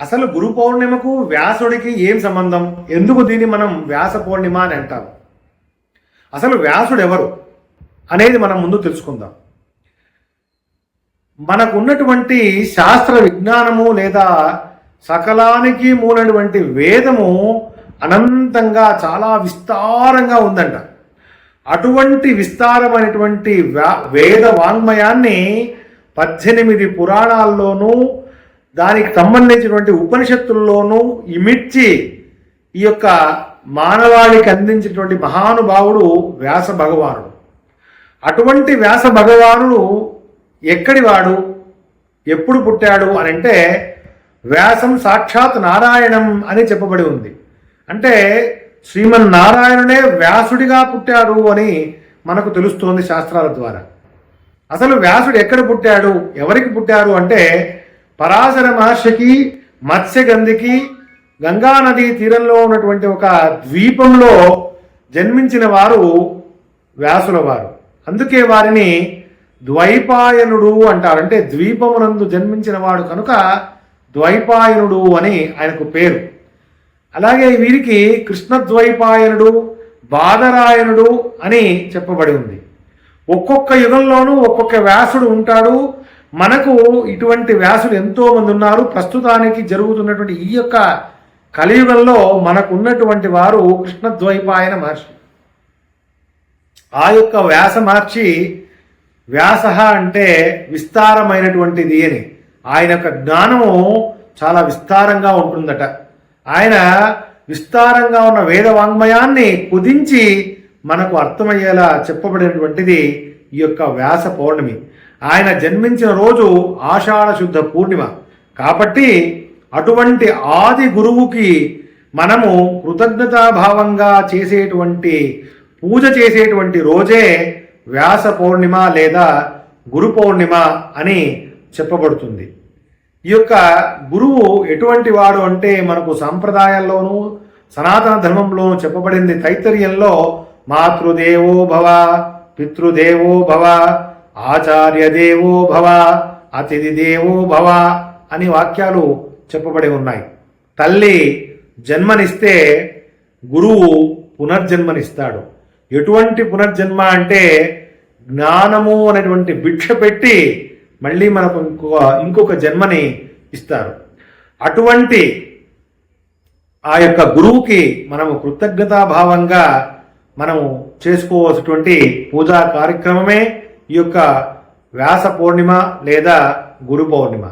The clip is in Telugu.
అసలు గురు పౌర్ణిమకు వ్యాసుడికి ఏం సంబంధం? ఎందుకు దీన్ని మనం వ్యాస పౌర్ణిమ అని అంటాం? అసలు వ్యాసుడు ఎవరు అనేది మనం ముందు తెలుసుకుందాం. మనకున్నటువంటి శాస్త్ర విజ్ఞానము లేదా సకలానికి మూలటువంటి వేదము అనంతంగా చాలా విస్తారంగా ఉందంట. అటువంటి విస్తారమైనటువంటి వేద వాంగ్మయాన్ని 18 పురాణాల్లోనూ దానికి సంబంధించినటువంటి ఉపనిషత్తుల్లోనూ ఇమిడ్చి ఈ యొక్క మానవాళికి అందించినటువంటి మహానుభావుడు వ్యాస భగవానుడు. అటువంటి వ్యాస భగవానుడు ఎక్కడివాడు, ఎప్పుడు పుట్టాడు అని అంటే వ్యాసం సాక్షాత్ నారాయణం అని చెప్పబడి ఉంది. అంటే శ్రీమన్నారాయణుడే వ్యాసుడిగా పుట్టాడు అని మనకు తెలుస్తోంది శాస్త్రాల ద్వారా. అసలు వ్యాసుడు ఎక్కడ పుట్టాడు, ఎవరికి పుట్టారు అంటే పరాశర మహర్షికి మత్స్యగంధికి గంగానదీ తీరంలో ఉన్నటువంటి ఒక ద్వీపంలో జన్మించిన వారు వ్యాసుల వారు. అందుకే వారిని ద్వైపాయనుడు అంటారు. అంటే ద్వీపమునందు జన్మించిన వాడు కనుక ద్వైపాయనుడు అని ఆయనకు పేరు. అలాగే వీరికి కృష్ణద్వైపాయనుడు, బాదరాయణుడు అని చెప్పబడి ఉంది. ఒక్కొక్క యుగంలోనూ ఒక్కొక్క వ్యాసుడు ఉంటాడు. మనకు ఇటువంటి వ్యాసులు ఎంతో మంది ఉన్నారు. ప్రస్తుతానికి జరుగుతున్నటువంటి ఈ యొక్క కలియుగంలో మనకు ఉన్నటువంటి వారు కృష్ణద్వైపాయన మహర్షి. ఆ యొక్క వ్యాస మహర్షి, వ్యాస అంటే విస్తారమైనటువంటిది అని, ఆయన యొక్క జ్ఞానము చాలా విస్తారంగా ఉంటుందట. ఆయన విస్తారంగా ఉన్న వేద వాంగ్మయాన్ని కుదించి మనకు అర్థమయ్యేలా చెప్పబడినటువంటిది ఈ యొక్క వ్యాస పౌర్ణమి. ఆయన జన్మించిన రోజు ఆషాఢ శుద్ధ పూర్ణిమ కాబట్టి అటువంటి ఆది గురువుకి మనము కృతజ్ఞతాభావంగా చేసేటువంటి పూజ చేసేటువంటి రోజే వ్యాస పౌర్ణిమ లేదా గురు పౌర్ణిమ అని చెప్పబడుతుంది. ఈ యొక్క గురువు ఎటువంటి వాడు అంటే మనకు సాంప్రదాయాల్లోనూ సనాతన ధర్మంలోనూ చెప్పబడింది. తైత్తరీయంలో మాతృదేవో భవ, పితృదేవో భవ, ఆచార్యదేవో భవ, అతిథి దేవో భవ అని వాక్యాలు చెప్పబడి ఉన్నాయి. తల్లి జన్మనిస్తే గురువు పునర్జన్మనిస్తాడు. ఎటువంటి పునర్జన్మ అంటే జ్ఞానము అనేటువంటి భిక్ష పెట్టి మళ్ళీ మనకు ఇంకొక జన్మని ఇస్తారు. అటువంటి ఆ యొక్క గురువుకి మనము కృతజ్ఞతాభావంగా మనము చేసుకోవాల్సినటువంటి పూజా కార్యక్రమమే ఈ యొక్క వ్యాస పౌర్ణిమ లేదా గురు పౌర్ణిమ.